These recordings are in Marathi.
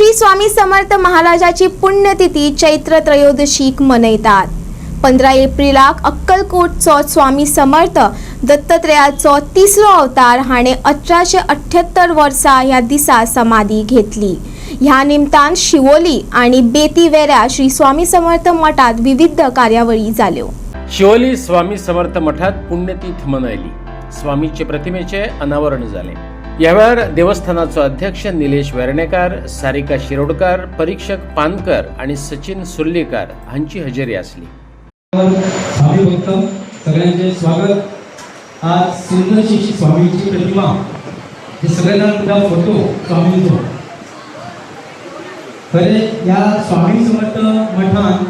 श्री स्वामी समर्थ महाराजाची पुण्यतिथी चैत्र त्रयोदशीक मनयतात। 15 एप्रिलाक अक्कलकोटचो स्वामी समर्थ दत्तात्रेयाचो तिसरो अवतार हाणे 1878 वर्सा ह्या दिसा समाधी घेतली। ह्या निमतान शिवोली आणि बेती वेऱ्या श्री स्वामी समर्थ मठात विविध कार्यावळी जाल्यो। शिवोली स्वामी समर्थ मठात पुण्यतिथी मनयली। स्वामीचे प्रतिमेचे अनावरण झाले। यावेळार देवस्थानाचो अध्यक्ष निलेश वेर्णेकार, सारिका शिरोडकार, परीक्षक पानकर आणि सचिन सुर्लीकर हांची हजेरी आसली। स्वामी भक्त सगळ्यांचे स्वागत। आज सुंदरशी स्वामीची प्रतिमा हे सगळ्यांना फोटो स्वामींचो खरे या स्वामी समर्थ मठान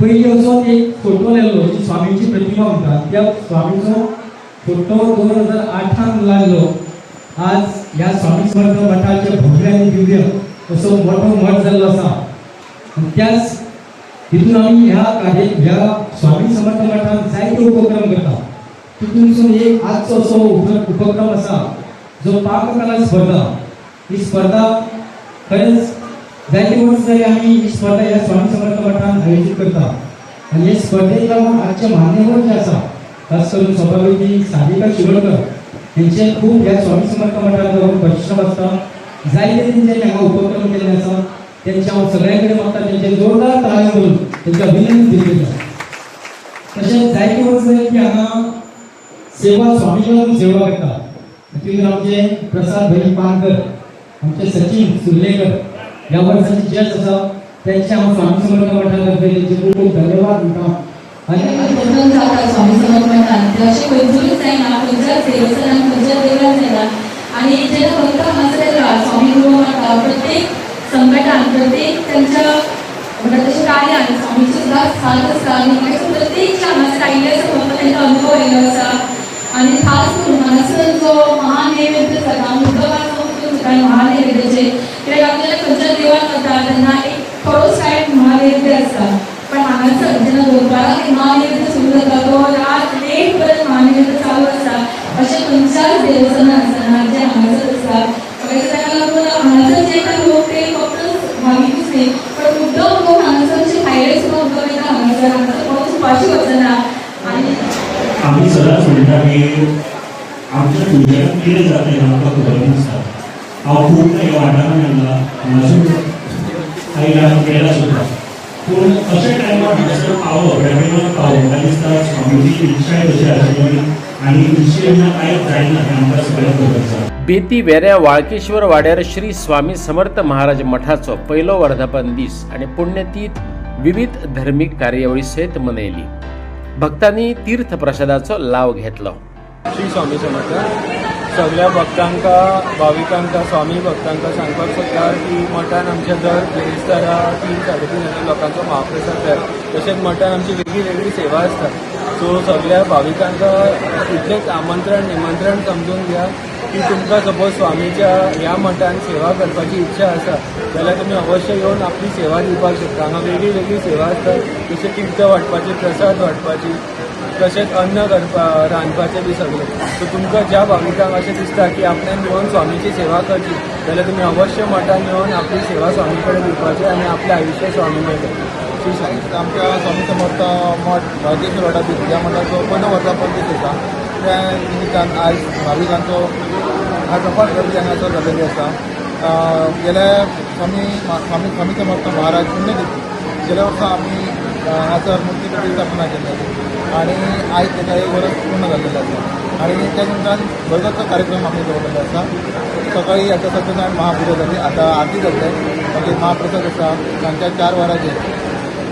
पयली असो एक फोटो लायलो जी स्वामीची प्रतिमा म्हणतात त्या स्वामीचो फोटो 2008 लागलो। आज या स्वामी समर्थ मठाचे भव्य आणि दिव्य असो मोठो मठ जाल्लो आसा। त्याच तितून आम्ही ह्या स्वामी समर्थ मठात जायते उपक्रम करता। तितून एक आजचो असो उपक्रम असा जो पाककला स्पर्धा। ही स्पर्धा खरेच जायते वर्ष जाली आम्ही ही स्पर्धा या स्वामी समर्थ मठात आयोजित करता। आणि हे स्पर्धेक लागून आजचे मान्यवर जे आसा खास करून सभापती सारिका शिरोडकर यांचे खूप या स्वामी समर्थ मठात जाऊन परिश्रम असता। जायते त्यांचे हांगा उपक्रम केले आसा त्यांच्या हांव सगळ्यांकडे मागता त्यांचे जोरदार ताळी करून त्यांचे अभिनंदन दिले। तसेच जायते वर्ष जाली की हांगा सेवा स्वामींची सेवा करता। तितून आमचे प्रसाद भाई पानकर, आमचे सचिन सुर्लेकर या वर्षाचे जज आसा त्यांचे हांव स्वामी समर्थ मठातर्फे त्यांचे खूप खूप धन्यवाद दिता। आणि कोण जाता स्वामी समर्थ मठात असे खंयचूच जायना, खंयच्याच देवस्थानात खंयच्याच देवळात जायना। आणि जे भक्त हांगा स्वामी गुरू मठात प्रत्येक संकटान प्रत्येक त्यांच्या तशें कार्यान स्वामीची सुद्दां साथ आसता। आनी प्रत्येक हांगासर आयिल्ले फक्त तांकां अनुभव आयिल्लो आसा। आनी खास करून हांगासर जो महानैवेद्य जाता मुद्दम महानैवेद्याचे कित्याक आपल्याला खंयच्या देवाक वता तेन्ना एक थोडोच टायम महानैवेद्य आसता, पण हांगासर जेन्ना दोनपाराक महानैवेद्य सुरू जाता तो रात लेट पर्यंत महानैवेद्य चालू आसता। अशें खंयच्याच देवस्थानान आसना जे हांगासर आसता। ताका लागून हांगासर जे काय लोक ते फक्त भाविकूच न्ही पण मुद्दम लोक हांगासरचे भायले सुद्दां मुद्दम येता। हांगासर कोणूच उपाशी वचना। आनी आम्ही सदांच म्हणटा की आमच्या भुरग्यांक कितें जाता हें आमकां खबर नासता। हांव खूब ह्या वाठारांत येयला, हांगासर आयला गेला सुद्दां, पूण अशा टायमार हांगासर पावप रेगुलर पावप म्हाका दिसता स्वामीची इच्छाय तशी आशिल्ली आनी इच्छे जेन्ना कांयच जायना हें आमकां सगळ्यांक खबर आसा। बेती वेऱ्या वाळकेश्वर वाड्यार श्री स्वामी समर्थ महाराज मठाचो पयलो वर्धापन दीस आणि पुण्यतिथी विविध धार्मिक कार्यावळी सयत मनयली। भक्तांनी तीर्थ प्रसादाचो लाव घेतलो। श्री स्वामी समर्थ सगळ्या भक्तांका भाविकांका स्वामी भक्तांका सांगपाक सोदता की मठान आमच्या दर बिरेस्तारा 3-3.5 लोकांचो महाप्रसाद जाय। तशेंच मठान आमची वेगळी वेगळी सेवा आसता। सो सगळ्या भाविकांका इतलेंच आमंत्रण निमंत्रण समजून घ्या की तुमकां सपोज स्वामीच्या ह्या मठान सेवा करपाची इच्छा आसा जाल्यार तुमी अवश्य येवन आपली सेवा दिवपाक शकता। हांगा वेगळी वेगळी सेवा आसता, जशें तीर्थ वांटपाची, प्रसाद वांटपाची, तशेंच अन्न रांदपाचें बी सगळें। सो तुमकां ज्या भाविकांक अशें दिसता की आपल्यान येवन स्वामीची सेवा करची जाल्यार तुमी अवश्य मठान येवन आपली सेवा स्वामी कडेन दिवपाची आनी आपलें आयुश्य स्वामी मेळटलें। आमच्या स्वामी समर्थ मठ वाळकेश्वर वाड्यार ह्या मठाचो पयलो वर्धापन दीस आसा। त्या निमित्तान आयज भाविकांचो अपार गर्दी हांगासर जाल्लेली आसा। गेल्या स्वामी समर्थ महाराज पुण्यतिथी गेल्या वर्सा आमी हांगासर मुर्ती प्रतिश्ठापना केल्ली आणि आयज तेका 1 वर्स पूर्ण जाल्लेलें आसा। आणि त्या निमतान भरगच्च कार्यक्रम आमी दवरलेलो आसा। सकाळी आता सत्यनारायण महापुजा जाली, आता आरती जातले, मागीर महाप्रसाद आसा सांजच्या 4 वरांचेर।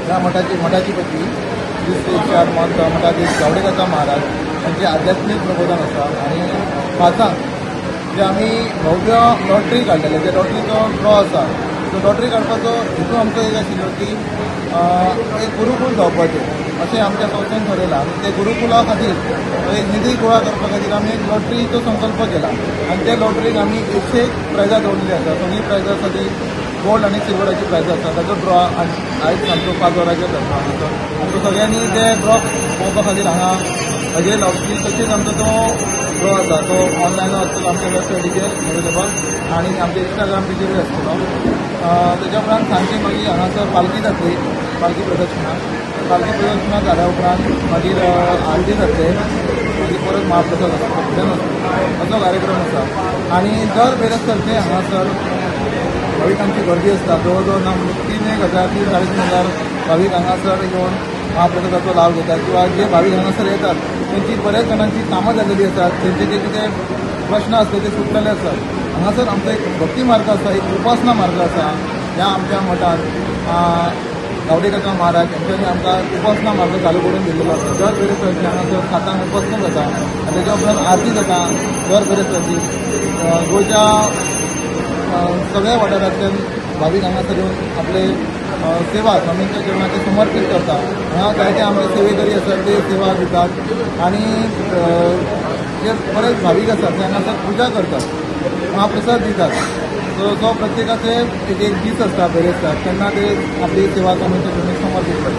ह्या मठाची पती श्री 108 महंत मठाधीश गावडेकर महाराज त्यांचे आध्यात्मिक प्रबोधन आसा। आणि 5 जे आमी भव्य लॉटरी काडलेले, ते लॉटरीचो ड्रॉ आसा। तो लॉटरी काडपाचो हेतू आमचो एक आशिल्लो की एक गुरुकूल जावपाचें अशें आमच्या संस्थेन ठरयलां। आनी ते गुरुकुला खातीर एक निधी गोळा करपा खातीर आमी एक लॉटरीचो संकल्प केला आनी त्या लॉटरीक आमी 101 प्रायजां दवरलेली आसा। सगळीं प्रायजां आसा ती गोल्ड आणि सिल्वराची प्रायज आसा। ताजो ड्रॉ आयज सांजचो 5 वरांचेर जाता हांगासर। आमकां सगळ्यांनी ते ड्रॉ पळोवपा खातीर हांगा हजेरी लावची। तशेंच आमचो तो ड्रॉ आसा तो ऑनलायन आसतलो आमच्या वेबसायटीचेर अवेलेबल। आणि आमच्या इंस्टाग्राम पेजीर आसतलो. तेच्या उपरांत सांजची मागीर हांगासर पालखी जातली, पालखी प्रदक्षिणा. पालखी प्रदक्षिणा जाल्या उपरांत मागीर आरती जातले, मागीर परत महाप्रसाद आसता, फुडें असो कार्यक्रम आसा. आनी दर बेरेस्तारचे हांगासर भाविकांची गर्दी आसता. जवळ जवळ 3,000 ते 3,500 भाविक हांगासर येवन महाप्रसादाचो लाव घेतात किंवा जे भाविक हांगासर येतात तेंची बऱ्याच जाणांची कामां जाल्लेली आसात, तेंचे जे कितें प्रश्न आसले ते सुटलेले आसात. हांगासर आमचो एक भक्ती मार्ग आसा, एक उपासना मार्ग आसा. ह्या आमच्या मठांत गावडे काका महाराज यांच्यानी आमकां उपासना मार्ग चालू करून दिल्लो आसा. दर बेरेस्तारची हांगासर 7 उपासना जाता आनी तेच्या उपरांत आरती जाता दर बेरेस्तारची. गोंयच्या सगळ्या वाठारांतल्यान भाविक हांगासर येवन आपले सेवा स्वामींच्या चरणाचे समर्पीत करता. हांगा जायते आमचे सेवेकरी आसात ते सेवा दितात आनी जे बरेच भाविक आसात ते हांगासर पुजा करतात, महाप्रसाद दितात. सो प्रत्येकाचे एक दीस आसता बेरेस्तार तेन्ना ते आपली सेवा स्वामींच्या चरणी समर्पीत करतात.